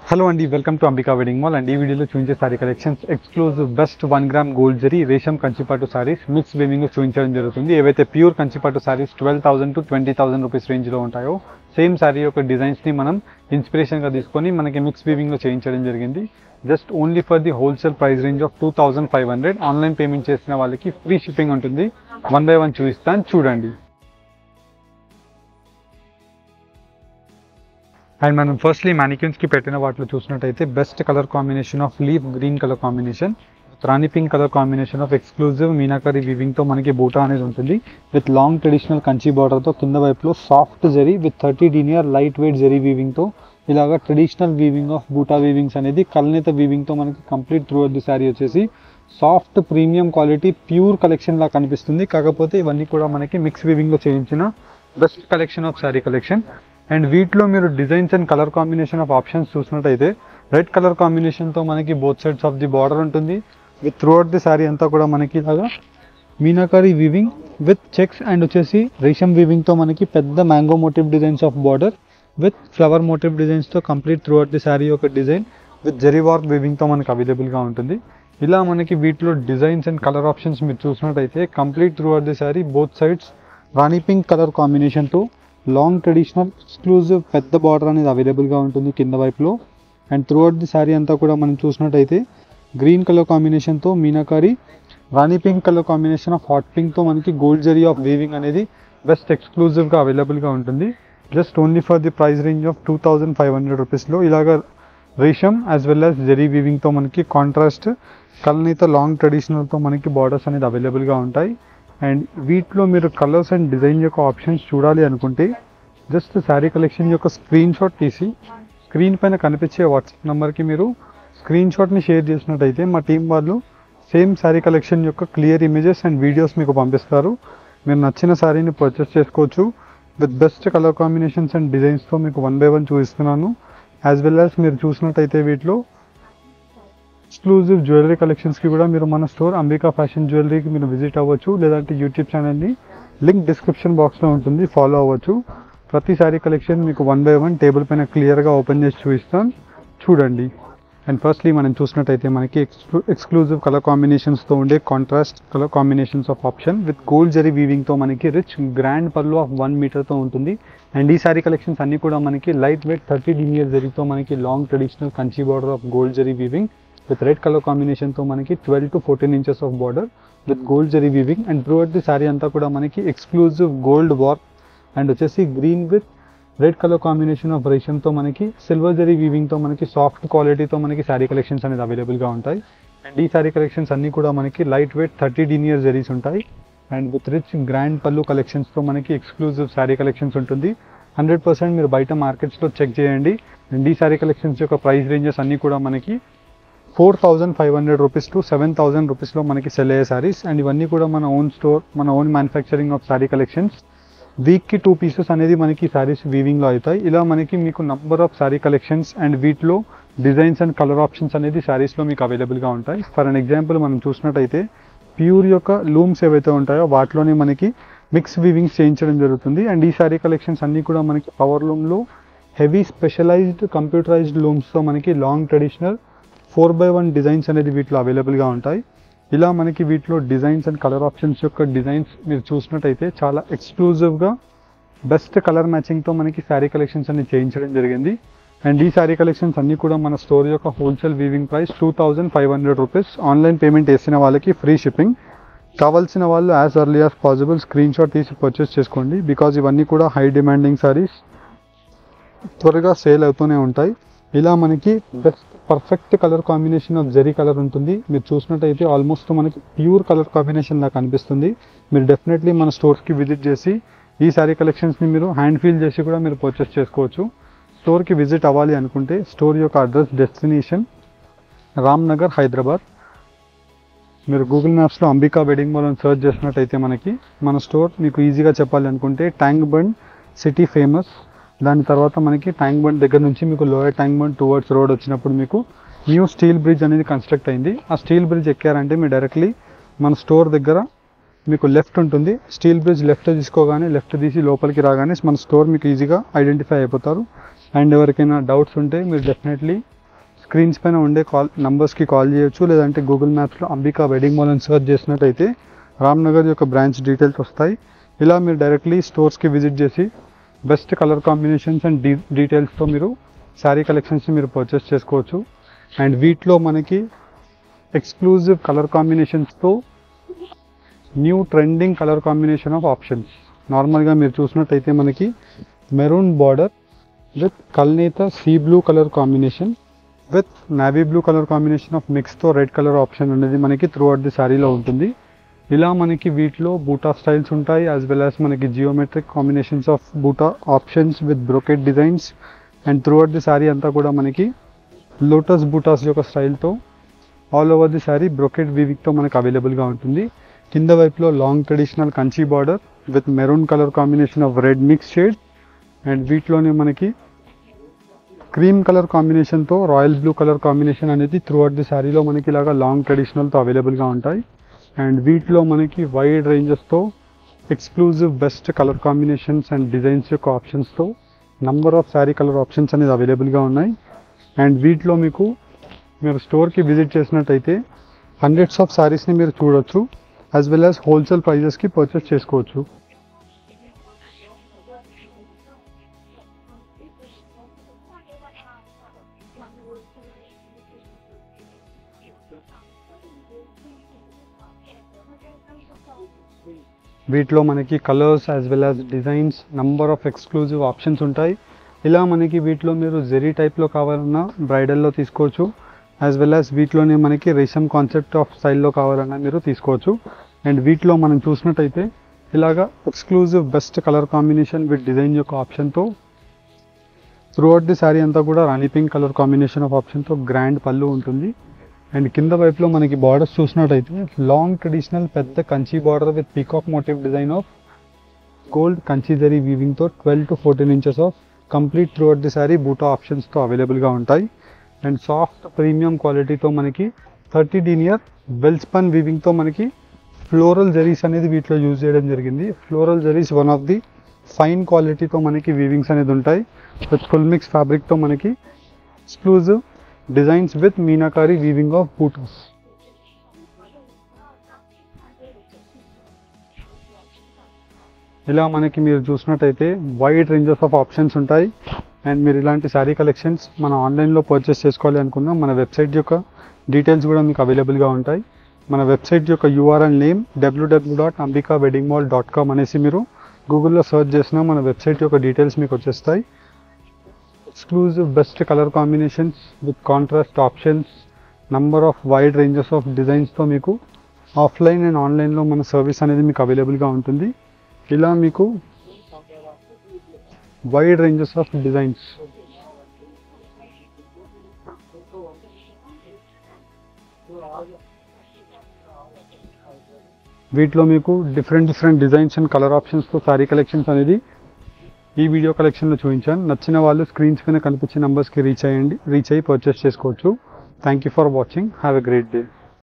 Hello అండి, welcome to Ambika wedding mall. And ఈ వీడియోలో చూపించే sari collections exclusive best 1 gram gold zari resham కంచిపట్టు సారీస్ మిక్స్ వీవింగ్ చూపించడం జరుగుతుంది. ఏవైతే ప్యూర్ కంచిపట్టు సారీస్ 12,000 to 20,000 రూపీస్ రేంజ్లో ఉంటాయో సేమ్ సారీ యొక్క డిజైన్స్ని మనం ఇన్స్పిరేషన్గా తీసుకొని మనకి మిక్స్ వీవింగ్లో చేయించడం జరిగింది. Just only for the wholesale price range of 2,500. Online payment చేసిన వాళ్ళకి ఫ్రీ షిప్పింగ్ ఉంటుంది. 1 by 1 చూపిస్తాను, చూడండి. అండ్ మనం ఫస్ట్లీ మ్యానిక్యూన్స్కి పెట్టిన వాటిలో చూసినట్టయితే best colour combination of leaf green colour combination, rani pink colour combination of exclusive meenakari వీవింగ్తో మనకి బూటా అనేది ఉంటుంది. విత్ లాంగ్ ట్రెడిషనల్ కంచి బార్డర్తో కింద వైపులో soft zari with 30 denier light weight zari వీవింగ్తో ఇలాగా ట్రెడిషనల్ వీవింగ్ ఆఫ్ బూటా వీవింగ్స్ అనేది కల్నేత వీవింగ్తో మనకి complete throughout the sari వచ్చేసి soft premium quality pure collection లా కనిపిస్తుంది. కాకపోతే ఇవన్నీ కూడా మనకి మిక్స్ వీవింగ్లో చేయించిన best collection of sari collection. And వీటిలో మీరు designs and colour combination of options చూసినట్టయితే రెడ్ కలర్ కాంబినేషన్తో మనకి both sides of the border ఉంటుంది. With throughout the sari అంతా కూడా మనకి ఇలాగా meenakari weaving with checks and వచ్చేసి రేషం వీవింగ్తో మనకి పెద్ద mango motive designs of border with flower motif డిజైన్స్తో complete throughout the sari ఒక డిజైన్ విత్ జరీ వర్క్ వీవింగ్తో మనకి అవైలబుల్గా ఉంటుంది. ఇలా మనకి వీటిలో డిజైన్స్ అండ్ కలర్ ఆప్షన్స్ మీరు చూసినట్టయితే complete throughout the sari both sides rani pink colour కాంబినేషన్తో లాంగ్ ట్రెడిషనల్ ఎక్స్క్లూజివ్ పెద్ద బార్డర్ అనేది అవైలబుల్గా ఉంటుంది కింద వైపులో. And throughout the sari అంతా కూడా మనం చూసినట్టయితే గ్రీన్ కలర్ కాంబినేషన్తో meenakari, rani pink colour combination of hot పింక్తో మనకి గోల్డ్ జరీ ఆఫ్ వీవింగ్ అనేది బెస్ట్ ఎక్స్క్లూజివ్గా అవైలబుల్గా ఉంటుంది. Just only for the price range of 2,500 రూపీస్లో ఇలాగ resham as well as zari వీవింగ్తో మనకి కాంట్రాస్ట్ కల్నీత లాంగ్ ట్రెడిషనల్తో మనకి బార్డర్స్ అనేది అవైలబుల్గా ఉంటాయి. అండ్ వీటిలో మీరు కలర్స్ అండ్ డిజైన్ యొక్క ఆప్షన్స్ చూడాలి అనుకుంటే జస్ట్ శారీ కలెక్షన్ యొక్క స్క్రీన్ షాట్ తీసి స్క్రీన్ పైన కనిపించే వాట్సాప్ నెంబర్కి మీరు స్క్రీన్ షాట్ని షేర్ చేసినట్టయితే మా టీం వాళ్ళు సేమ్ శారీ కలెక్షన్ యొక్క క్లియర్ ఇమేజెస్ అండ్ వీడియోస్ మీకు పంపిస్తారు. మీరు నచ్చిన శారీని పర్చేస్ చేసుకోవచ్చు. With best colour combinations and డిజైన్స్తో మీకు 1 by 1 చూపిస్తున్నాను. యాజ్ వెల్ యాజ్ మీరు చూసినట్టయితే వీటిలో ఎక్స్క్లూజివ్ జ్యువెలరీ కలెక్షన్స్కి కూడా మీరు మన స్టోర్ అంబికా ఫ్యాషన్ జ్యువెలరీకి మీరు విజిట్ అవ్వచ్చు. లేదంటే యూట్యూబ్ ఛానల్ని లింక్ డిస్క్రిప్షన్ బాక్స్లో ఉంటుంది, ఫాలో అవ్వచ్చు. ప్రతి శారీ కలెక్షన్ మీకు 1 by 1 టేబుల్ పైన క్లియర్గా ఓపెన్ చేసి చూపిస్తాను, చూడండి. అండ్ ఫస్ట్లీ మనం చూసినట్టయితే మనకి ఎక్స్క్లూజివ్ కలర్ కాంబినేషన్స్తో ఉండే contrast colour combinations of option with gold zari వీవింగ్తో మనకి రిచ్ గ్రాండ్ పళ్ళు ఆఫ్ 1 మీటర్తో ఉంటుంది. అండ్ ఈ శారీ కలెక్షన్స్ అన్నీ కూడా మనకి లైట్ వెయిట్ 30 denier జరీతో మనకి long traditional Kanchi border of gold zari weaving with red colour కాంబినేషన్తో మనకి 12 to 14 inches of border with gold zari weaving. And throughout the sari అంతా కూడా మనకి ఎక్స్క్లూజివ్ గోల్డ్ వర్క్ అండ్ వచ్చేసి green with red colour combination of రేషంతో మనకి సిల్వర్ జరీ వీవింగ్తో మనకి సాఫ్ట్ క్వాలిటీతో మనకి శారీ కలెక్షన్స్ అనేది అవైలబుల్గా ఉంటాయి. అండ్ ఈ శారీ కలెక్షన్స్ అన్నీ కూడా మనకి లైట్ వెయిట్ 30 denier జరీస్ ఉంటాయి. అండ్ విత్ రిచ్ గ్రాండ్ పళ్ళు కలెక్షన్స్తో మనకి ఎక్స్క్లూజివ్ శారీ కలెక్షన్స్ ఉంటుంది. 100% మీరు బయట మార్కెట్స్లో చెక్ చేయండి. అండ్ ఈ శారీ కలెక్షన్స్ యొక్క ప్రైస్ రేంజెస్ అన్నీ కూడా మనకి 4,500 రూపీస్ టు 7,000 రూపీస్లో మనకి సెల్ అయ్యే శారీస్. అండ్ ఇవన్నీ కూడా మన ఓన్ స్టోర్, మన own manufacturing of sari collections. వీక్కి 2 pieces అనేది మనకి శారీస్ వీవింగ్లో అవుతాయి. ఇలా మనకి మీకు number of sari collections and వీటిలో డిజైన్స్ అండ్ కలర్ ఆప్షన్స్ అనేది శారీస్లో మీకు అవైలబుల్గా ఉంటాయి. ఫర్ అన్ ఎగ్జాంపుల్ మనం చూసినట్టయితే ప్యూర్ యొక్క లూమ్స్ ఏవైతే ఉంటాయో వాటిలోనే మనకి మిక్స్ వీవింగ్స్ చేయించడం జరుగుతుంది. అండ్ ఈ శారీ కలెక్షన్స్ అన్నీ కూడా మనకి పవర్ లూమ్లో హెవీ స్పెషలైజ్డ్ కంప్యూటరైజ్డ్ లూమ్స్తో మనకి లాంగ్ ట్రెడిషనల్ 4 by 1 డిజైన్స్ అనేది వీటిలో అవైలబుల్గా ఉంటాయి. ఇలా మనకి వీటిలో డిజైన్స్ అండ్ కలర్ ఆప్షన్స్ యొక్క డిజైన్స్ మీరు చూసినట్టయితే చాలా ఎక్స్క్లూజివ్గా బెస్ట్ కలర్ మ్యాచింగ్తో మనకి శారీ కలెక్షన్స్ అన్ని చేయించడం జరిగింది. అండ్ ఈ శారీ కలెక్షన్స్ అన్నీ కూడా మన స్టోర్ యొక్క wholesale weaving price 2,500 rupees. Online payment వేసిన వాళ్ళకి ఫ్రీ షిప్పింగ్. కావాల్సిన వాళ్ళు as early as possible screen shot తీసి పర్చేస్ చేసుకోండి. బికాజ్ ఇవన్నీ కూడా హై డిమాండింగ్ శారీస్, త్వరగా సేల్ అవుతూనే ఉంటాయి. ఇలా మనకి best perfect colour combination of zari colour ఉంటుంది. మీరు చూసినట్టయితే ఆల్మోస్ట్ మనకి ప్యూర్ కలర్ కాంబినేషన్ లాగా కనిపిస్తుంది. మీరు డెఫినెట్లీ మన స్టోర్స్కి విజిట్ చేసి ఈ శారీ కలెక్షన్స్ని మీరు హ్యాండ్ ఫీల్ చేసి కూడా మీరు పర్చేస్ చేసుకోవచ్చు. స్టోర్కి విజిట్ అవ్వాలి అనుకుంటే స్టోర్ యొక్క అడ్రస్, డెస్టినేషన్ రామ్నగర్, హైదరాబాద్. మీరు గూగుల్ మ్యాప్స్లో అంబికా వెడ్డింగ్ మాల్ అని సర్చ్ చేసినట్టయితే మనకి మన స్టోర్ మీకు ఈజీగా చెప్పాలి అనుకుంటే ట్యాంక్ బండ్ సిటీ ఫేమస్, దాని తర్వాత మనకి ట్యాంక్ బండ్ దగ్గర నుంచి మీకు lower tank bund towards road వచ్చినప్పుడు మీకు న్యూ స్టీల్ బ్రిడ్జ్ అనేది కన్స్ట్రక్ట్ అయింది. ఆ స్టీల్ బ్రిడ్జ్ ఎక్కారంటే మీరు డైరెక్ట్లీ మన స్టోర్ దగ్గర మీకు లెఫ్ట్ ఉంటుంది. స్టీల్ బ్రిడ్జ్ లెఫ్ట్ తీసుకోగానే లెఫ్ట్ తీసి లోపలికి రాగానే మన స్టోర్ మీకు ఈజీగా ఐడెంటిఫై అయిపోతారు. అండ్ ఎవరికైనా డౌట్స్ ఉంటే మీరు డెఫినెట్లీ స్క్రీన్స్ పైన ఉండే నంబర్స్కి కాల్ చేయొచ్చు, లేదంటే గూగుల్ మ్యాప్స్లో అంబికా వెడ్డింగ్ మాల్ అని సర్చ్ చేసినట్టయితే రామ్నగర్ యొక్క బ్రాంచ్ డీటెయిల్స్ వస్తాయి. ఇలా మీరు డైరెక్ట్లీ స్టోర్స్కి విజిట్ చేసి బెస్ట్ కలర్ కాంబినేషన్స్ అండ్ డీటెయిల్స్తో మీరు శారీ కలెక్షన్స్ని మీరు పర్చేస్ చేసుకోవచ్చు. అండ్ వీటిలో మనకి ఎక్స్క్లూజివ్ కలర్ కాంబినేషన్స్తో new trending colour combination of options. నార్మల్గా మీరు చూసినట్టయితే మనకి మెరూన్ బార్డర్ విత్ కల్నేత sea blue colour combination with navy blue colour combination of మిక్స్తో రెడ్ కలర్ ఆప్షన్ అనేది మనకి త్రూ అవుట్ ది శారీలో ఉంటుంది. ఇలా మనకి వీటిలో బూటా స్టైల్స్ ఉంటాయి, యాజ్ వెల్ యాజ్ మనకి geometric combinations of buta options with brocade designs. And throughout the sari అంతా కూడా మనకి లోటస్ బూటాస్ యొక్క స్టైల్తో all over the sari brocade వీవింగ్తో మనకు అవైలబుల్గా ఉంటుంది. కింద వైపులో long traditional Kanchi border with maroon colour combination of red mix shade. And వీటిలోనే మనకి క్రీమ్ కలర్ కాంబినేషన్తో రాయల్ బ్లూ కలర్ కాంబినేషన్ అనేది త్రూ అవుట్ ది శారీలో మనకి ఇలాగా లాంగ్ ట్రెడిషనల్తో అవైలబుల్గా ఉంటాయి. అండ్ వీటిలో మనకి వైడ్ రేంజెస్తో exclusive best colour combinations and designs యొక్క ఆప్షన్స్తో number of sari colour options అనేది అవైలబుల్గా ఉన్నాయి. అండ్ వీటిలో మీకు మీరు స్టోర్కి విజిట్ చేసినట్టయితే హండ్రెడ్స్ ఆఫ్ శారీస్ని మీరు చూడొచ్చు, యాజ్ వెల్ యాజ్ హోల్సేల్ ప్రైజెస్కి పర్చేస్ చేసుకోవచ్చు. వీటిలో మనకి colours as well as designs number of exclusive options ఉంటాయి. ఇలా మనకి వీటిలో మీరు జెరీ టైప్లో కావాలన్నా బ్రైడల్లో తీసుకోవచ్చు, యాజ్ వెల్ యాజ్ వీటిలోనే మనకి రేషం కాన్సెప్ట్ ఆఫ్ స్టైల్లో కావాలన్నా మీరు తీసుకోవచ్చు. అండ్ వీటిలో మనం చూసినట్టయితే ఇలాగా exclusive best colour combination with design యొక్క ఆప్షన్తో త్రూ అవుట్ ది శారీ అంతా కూడా rani pink colour combination of ఆప్షన్తో గ్రాండ్ పళ్ళు ఉంటుంది. అండ్ కింద వైపులో మనకి బార్డర్స్ చూసినట్టయితే లాంగ్ ట్రెడిషనల్ పెద్ద Kanchi border with peacock motif design of gold Kanchi zari వీవింగ్తో 12 to 14 inches of complete throughout the sari buta ఆప్షన్స్తో అవైలబుల్గా ఉంటాయి. అండ్ సాఫ్ట్ ప్రీమియం క్వాలిటీతో మనకి 30 denier వెల్ స్పన్ వీవింగ్తో మనకి ఫ్లోరల్ జరీస్ అనేది వీటిలో యూజ్ చేయడం జరిగింది. Floral zaris one of the fine క్వాలిటీతో మనకి వీవింగ్స్ అనేది ఉంటాయి. విత్ ఫుల్ మిక్స్ ఫ్యాబ్రిక్తో మనకి exclusive designs with meenakari weaving of buttas. ఇలా మనకి మీరు చూసినట్టయితే వైడ్ రేంజెస్ ఆఫ్ ఆప్షన్స్ ఉంటాయి. అండ్ మీరు ఇలాంటి శారీ కలెక్షన్స్ మన ఆన్లైన్లో పర్చేస్ చేసుకోవాలి అనుకున్నా మన వెబ్సైట్ యొక్క డీటెయిల్స్ కూడా మీకు అవైలబుల్గా ఉంటాయి. మన వెబ్సైట్ యొక్క URL నేమ్ www.ambikaweddingmall.com అనేసి మీరు గూగుల్లో సర్చ్ చేసినా మన వెబ్సైట్ యొక్క డీటెయిల్స్ మీకు వచ్చేస్తాయి. Exclusive best colour combinations with contrast options, number of wide ranges of డిజైన్స్తో మీకు ఆఫ్లైన్ అండ్ ఆన్లైన్లో మన సర్వీస్ అనేది మీకు అవైలబుల్గా ఉంటుంది. ఇలా మీకు వైడ్ రేంజెస్ ఆఫ్ డిజైన్స్ వీటిలో మీకు డిఫరెంట్ డిజైన్స్ అండ్ కలర్ ఆప్షన్స్తో శారీ కలెక్షన్స్ అనేది ఈ వీడియో కలెక్షన్లో చూపించాను. నచ్చిన వాళ్ళు స్క్రీన్స్ పైన కనిపించే నెంబర్స్కి రీచ్ అయ్యి పర్చేస్ చేసుకోవచ్చు. Thank you for watching. Have a great day.